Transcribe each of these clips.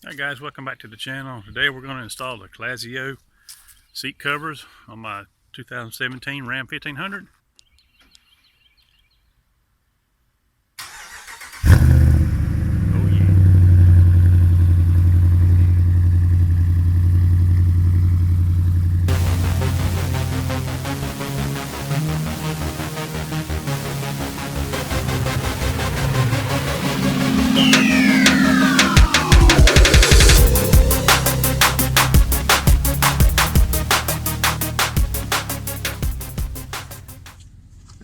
Hi guys, welcome back to the channel. Today we're going to install the Clazzio seat covers on my 2017 Ram 1500. Oh yeah.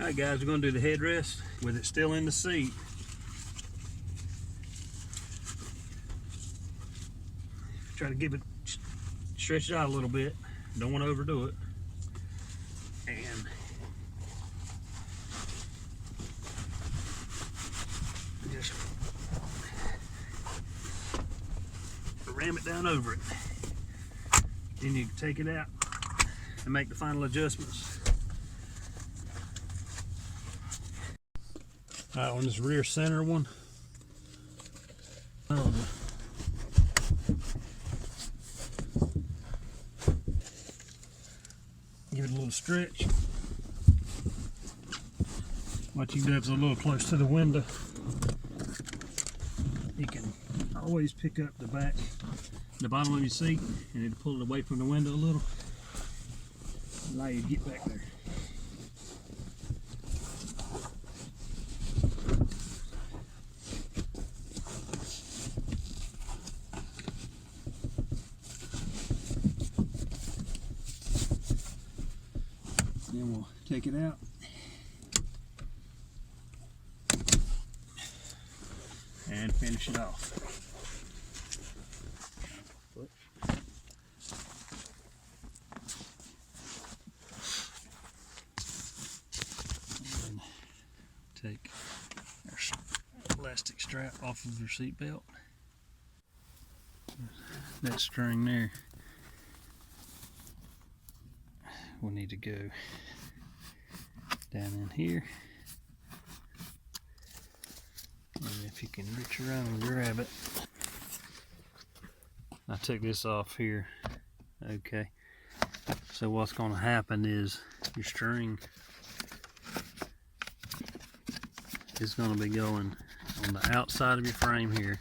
Alright guys, we're going to do the headrest with it still in the seat. Try to give it, stretch it out a little bit. Don't want to overdo it. And just ram it down over it. Then you can take it out and make the final adjustments. Alright, on this rear center one, give it a little stretch. What you do is a little close to the window. You can always pick up the bottom of your seat, and it'll pull it away from the window a little, allow you to get back there. Then we'll take it out. And finish it off. And take our elastic strap off of your seat belt. That string there will need to go down in here. And if you can reach around and grab it. I took this off here. Okay. So what's going to happen is your string is going to be going on the outside of your frame here.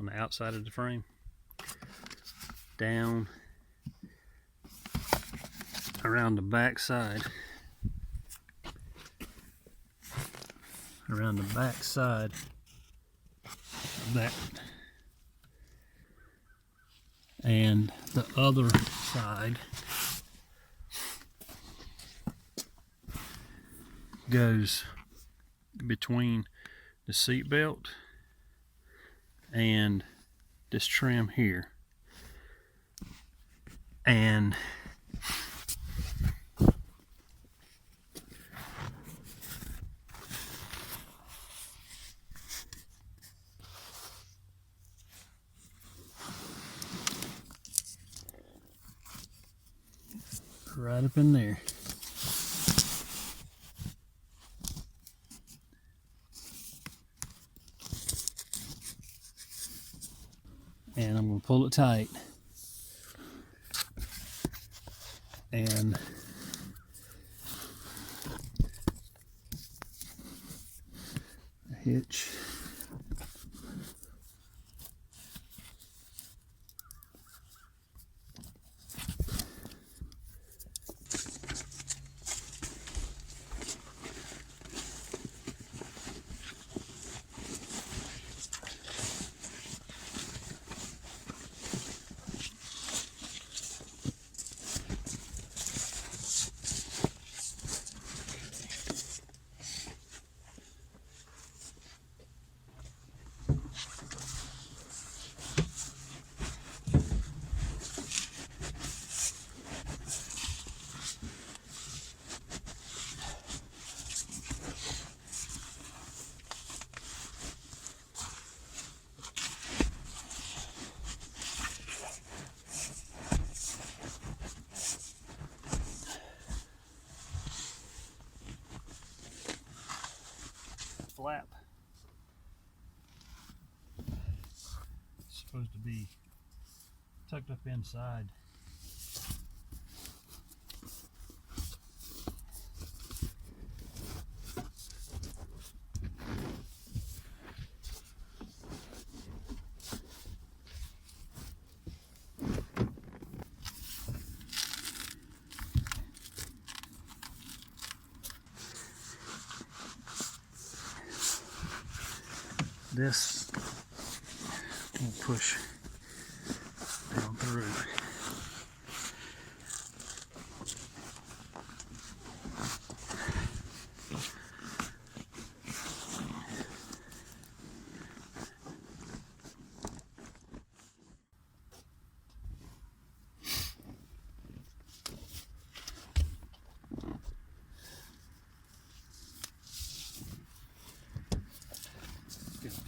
On the outside of the frame. Down around the back side. Around the back side of that, and the other side goes between the seat belt and this trim here, and right up in there. And I'm going to pull it tight. And a hitch. supposed to be tucked up inside. This will push down through.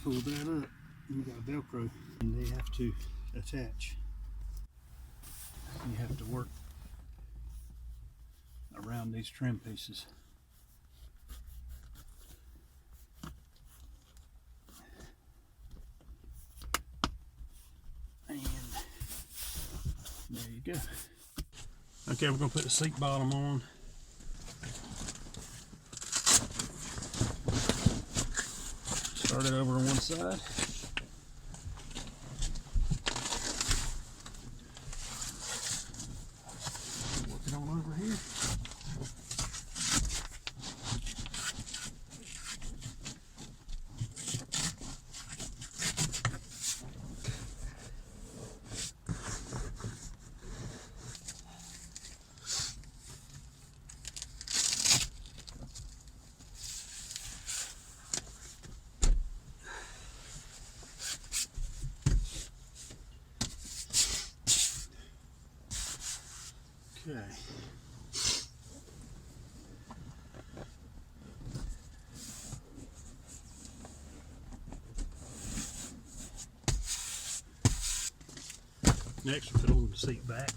Pull that up, you got Velcro, and they have to attach. You have to work around these trim pieces. And there you go. Okay, we're going to put the seat bottom on. Start it over on one side. Work it on over here. Okay. Next, we put on the seat back.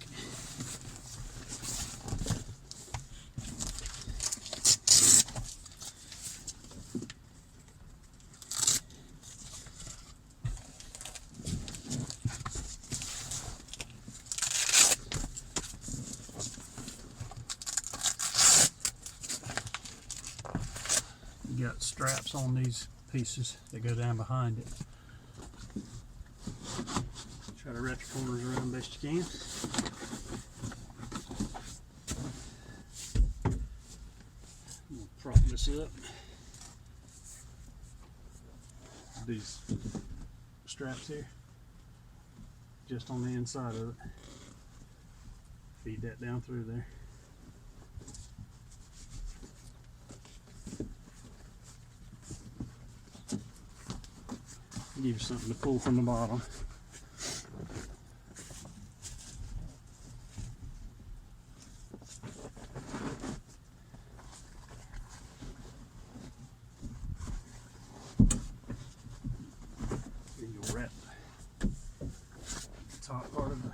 You got straps on these pieces that go down behind it. Try to wrap your corners around best you can. I'm going to prop this up. These straps here, just on the inside of it. Feed that down through there. Give you something to pull from the bottom. Then you'll wrap the top part of the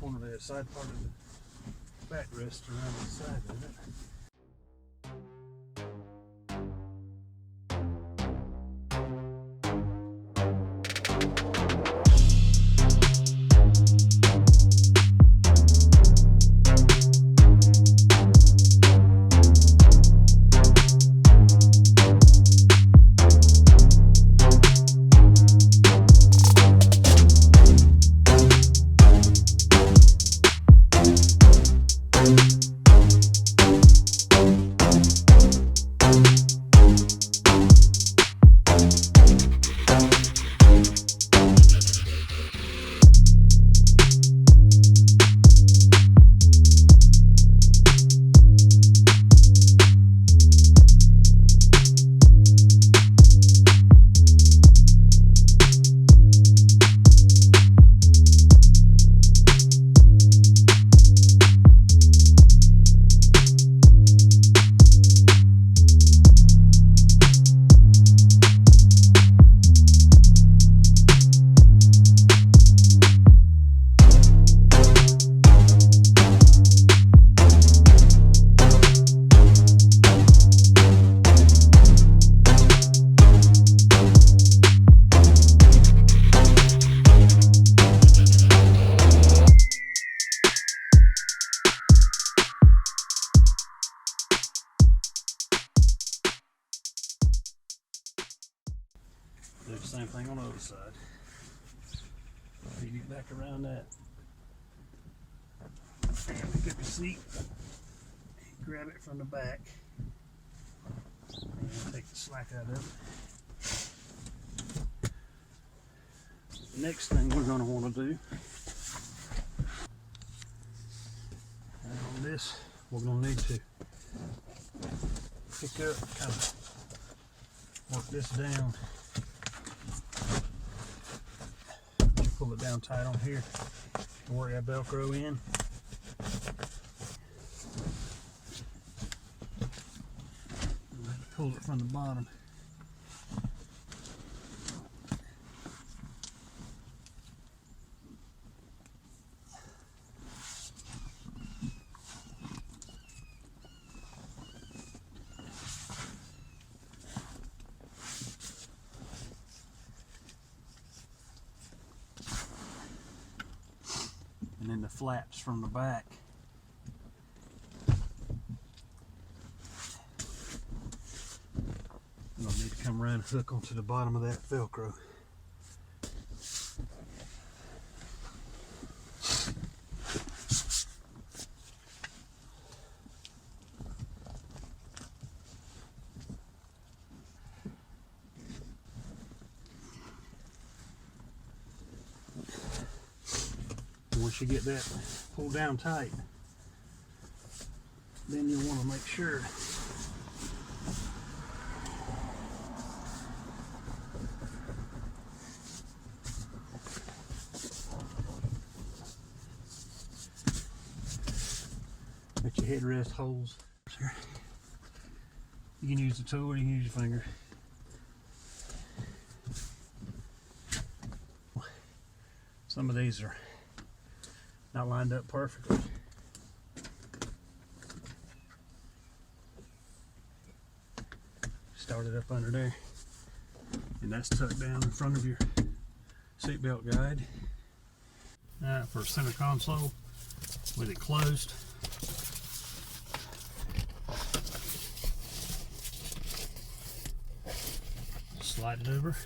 corner of the side part of the backrest around the side of it. same thing on the other side. You get back around that. Pick up your seat. Grab it from the back. And take the slack out of it. The next thing we're going to want to do, on this, we're going to need to pick up, kind of work this down. Pull it down tight on here to work that Velcro in. Pull it from the bottom. And then the flaps from the back. You'll need to come around and hook onto the bottom of that Velcro. Once you get that pulled down tight, then you'll want to make sure that your headrest holds. You can use the tool or you can use your finger. Some of these are not lined up perfectly. Start it up under there, and that's tucked down in front of your seatbelt guide. Alright, for center console with it closed, slide it over.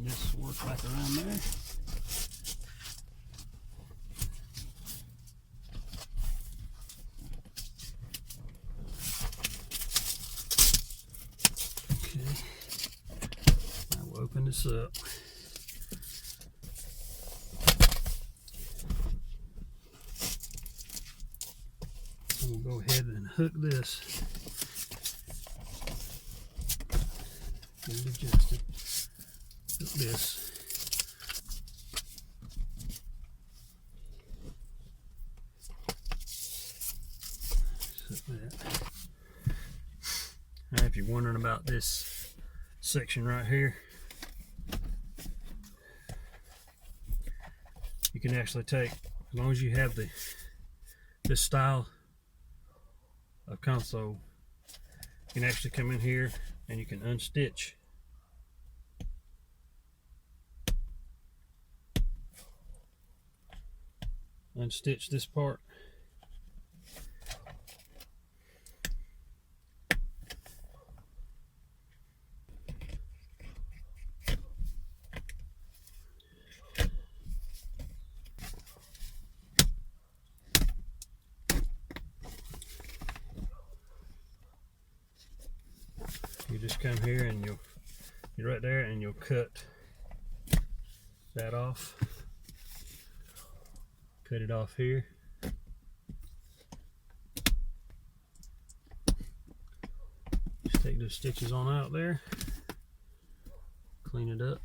Just work back around there. Okay, now we'll open this up. And we'll go ahead and hook this. Get it adjusted. This. That. Now, if you're wondering about this section right here, you can actually take, as long as you have this style of console, you can actually come in here and you can unstitch this part. You just come here and you're right there and you'll cut that off. Cut it off here. Just take those stitches on out there. Clean it up.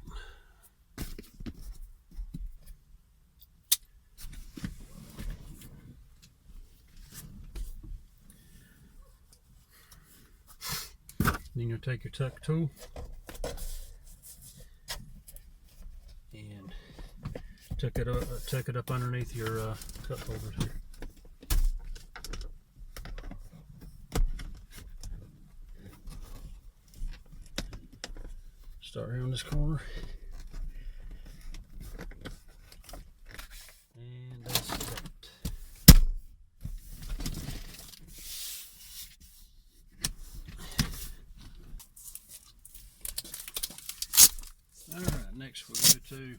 Then you'll take your tuck tool. tuck it up underneath your cup holders here. Start here on this corner. And that's that. Alright, next we'll go to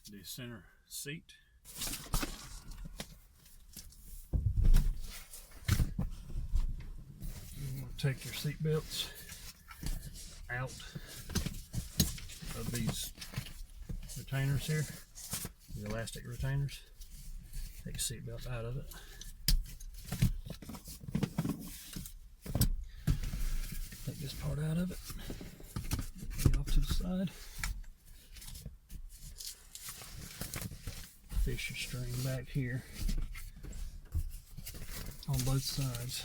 the center seat. You want to take your seat belts out of these retainers here, the elastic retainers. Take your seat belt out of it. Take this part out of it. Get it off to the side. Fish your string back here on both sides.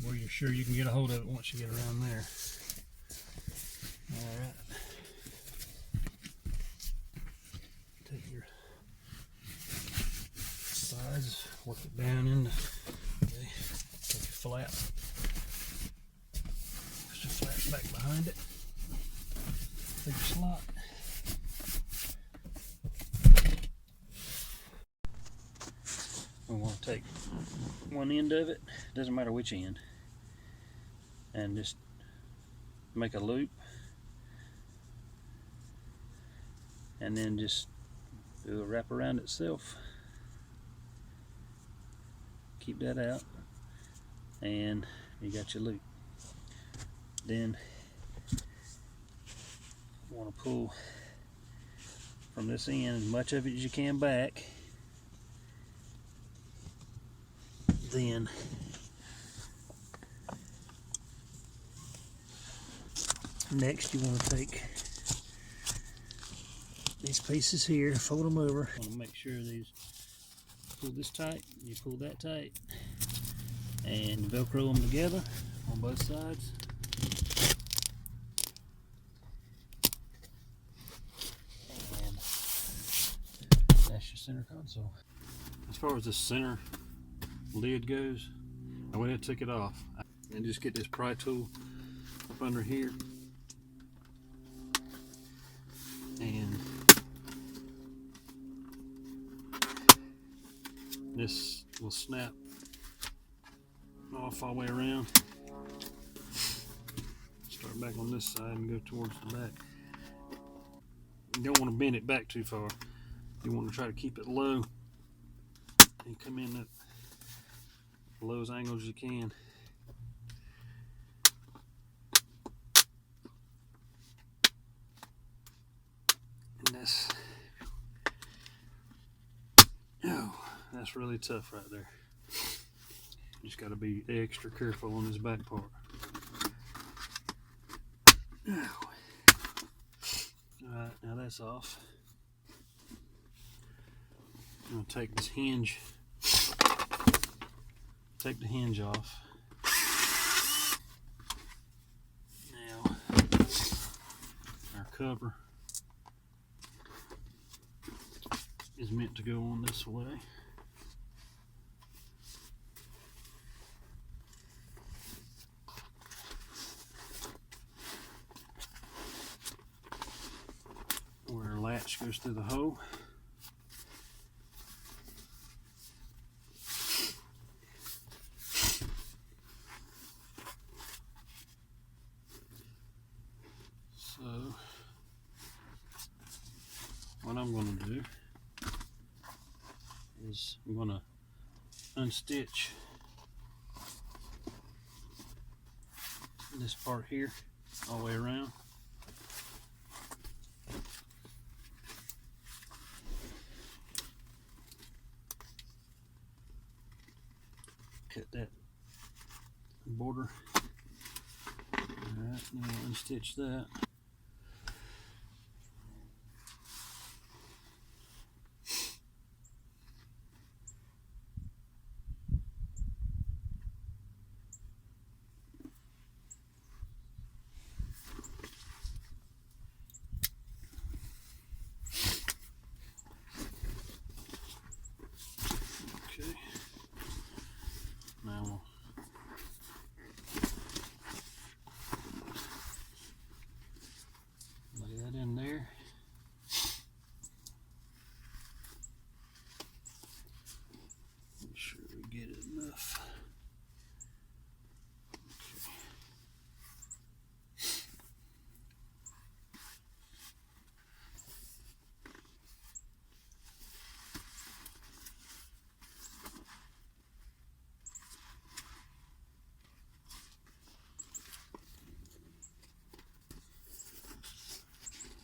Where you're sure you can get a hold of it once you get around there. Alright. Take your sides, work it down into, okay, take your flap. Push the flap back behind it. Take your slot. We want to take one end of it, doesn't matter which end, and just make a loop, and then just do a wrap around itself. Keep that out, and you got your loop. Then you want to pull from this end as much of it as you can back. Then next you want to take these pieces here, fold them over. You want to make sure these, pull this tight, you pull that tight, and Velcro them together on both sides. And that's your center console. As far as the center lid goes, I went and took it off and just get this pry tool up under here, and this will snap off all the way around. Start back on this side and go towards the back. You don't want to bend it back too far. You want to try to keep it low and come in at the lowest angles you can. And that's really tough right there. You just got to be extra careful on this back part. Alright, now that's off. I'm going to take this hinge, take the hinge off. Now, our cover is meant to go on this way. Where our latch goes through the hole. So what I'm going to do is I'm going to unstitch this part here all the way around. Cut that border. Alright, now I'll unstitch that. Now we'll lay that in there. Make sure we get it enough.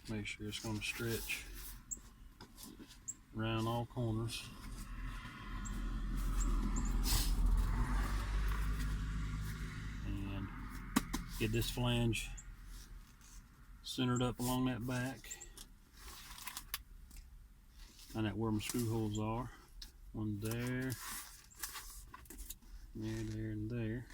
Make sure it's going to stretch around all corners. And get this flange centered up along that back. Find out where my screw holes are. One there, there, and there.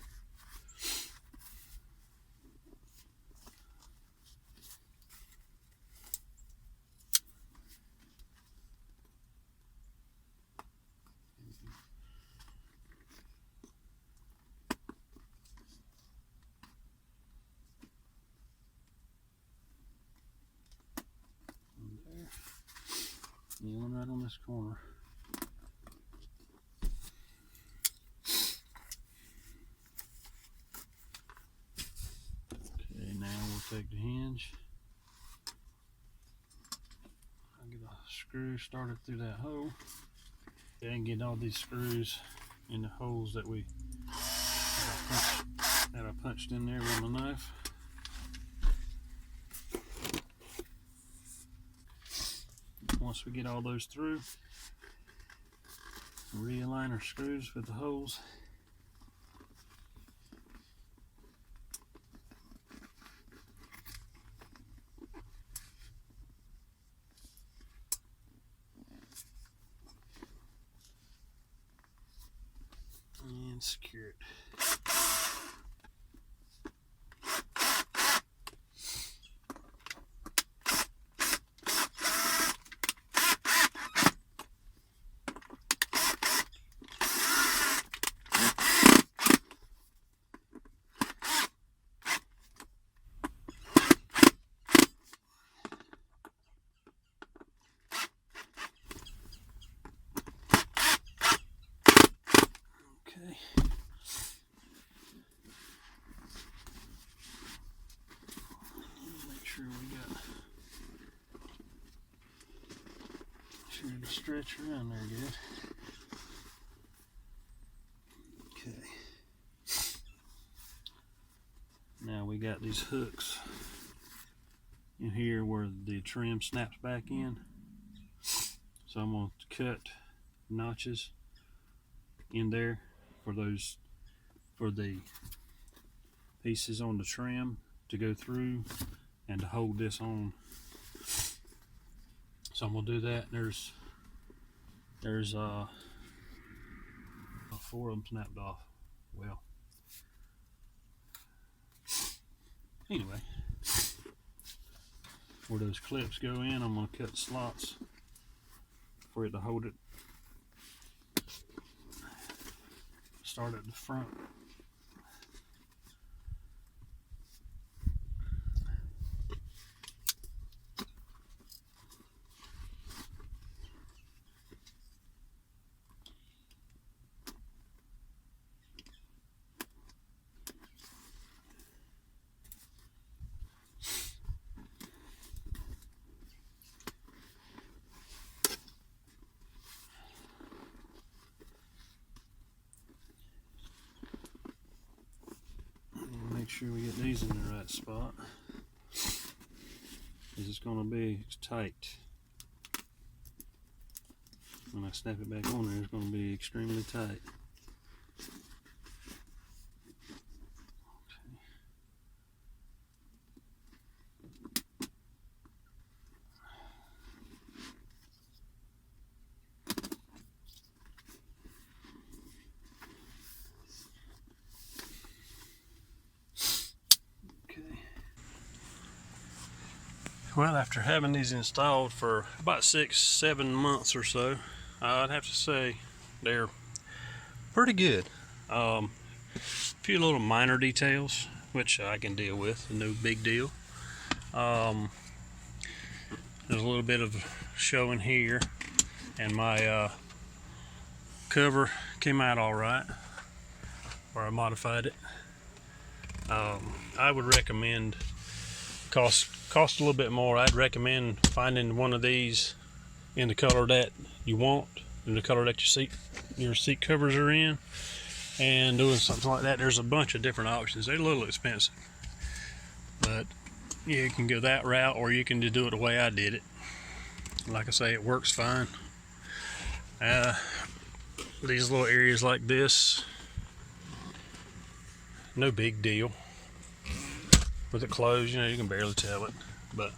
And one right on this corner. Okay, now we'll take the hinge. I'll get a screw started through that hole. Okay, and get all these screws in the holes that I punched in there with my knife. Once we get all those through, realign our screws with the holes. And secure it. To stretch around there good. Okay. Now we got these hooks in here where the trim snaps back in. So I'm going to cut notches in there for the pieces on the trim to go through and to hold this on. So I'm gonna do that. There's 4 of them snapped off. Well, anyway, where those clips go in, I'm gonna cut slots for it to hold it. Start at the front. Make sure we get these in the right spot, because it's going to be tight. When I snap it back on there, it's going to be extremely tight. Well, after having these installed for about 6-7 months or so, I'd have to say they're pretty good. A few little minor details, which I can deal with, no big deal. There's a little bit of showing here, and my cover came out all right, or I modified it. I would recommend, cost a little bit more. I'd recommend finding one of these in the color that you want, in the color that your seat covers are in, and doing something like that. There's a bunch of different options. They're a little expensive, but you can go that route, or you can just do it the way I did it. Like I say, it works fine. These little areas like this, no big deal. With it closed, you can barely tell it. But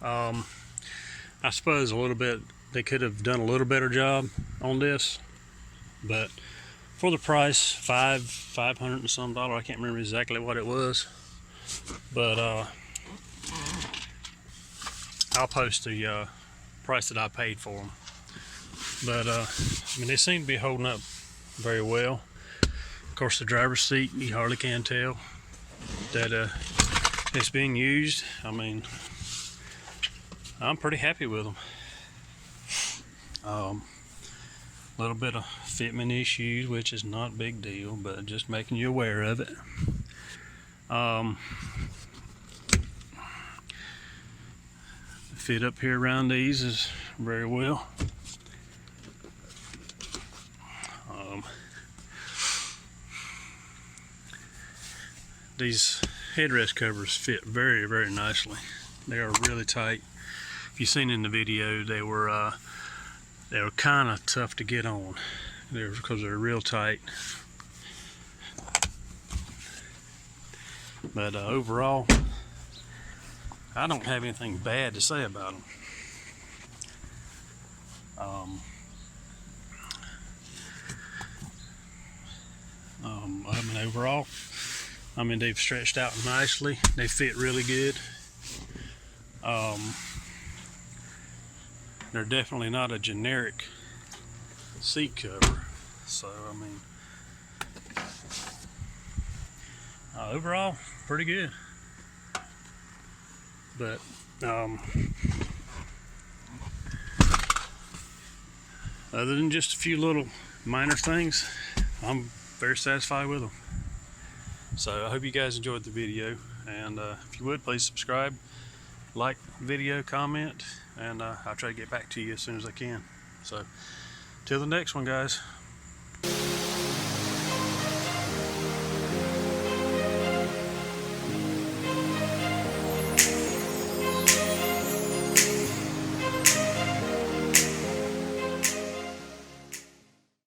I suppose a little bit, they could have done a little better job on this. But for the price, $500 and some, I can't remember exactly what it was. But I'll post the price that I paid for them. But I mean, they seem to be holding up very well. Of course, the driver's seat, you hardly can tell that it's being used. I mean, I'm pretty happy with them. A little bit of fitment issues, which is not a big deal, but just making you aware of it. Fit up here around these is very well. These headrest covers fit very, very nicely. They are really tight. If you've seen in the video, they were kind of tough to get on. Because they're real tight. But overall, I don't have anything bad to say about them. I mean, overall, I mean, they've stretched out nicely. They fit really good. They're definitely not a generic seat cover. So, I mean, overall, pretty good. But, other than just a few little minor things, I'm very satisfied with them. So I hope you guys enjoyed the video, and if you would, please subscribe, like the video, comment, and I'll try to get back to you as soon as I can. So till the next one, guys.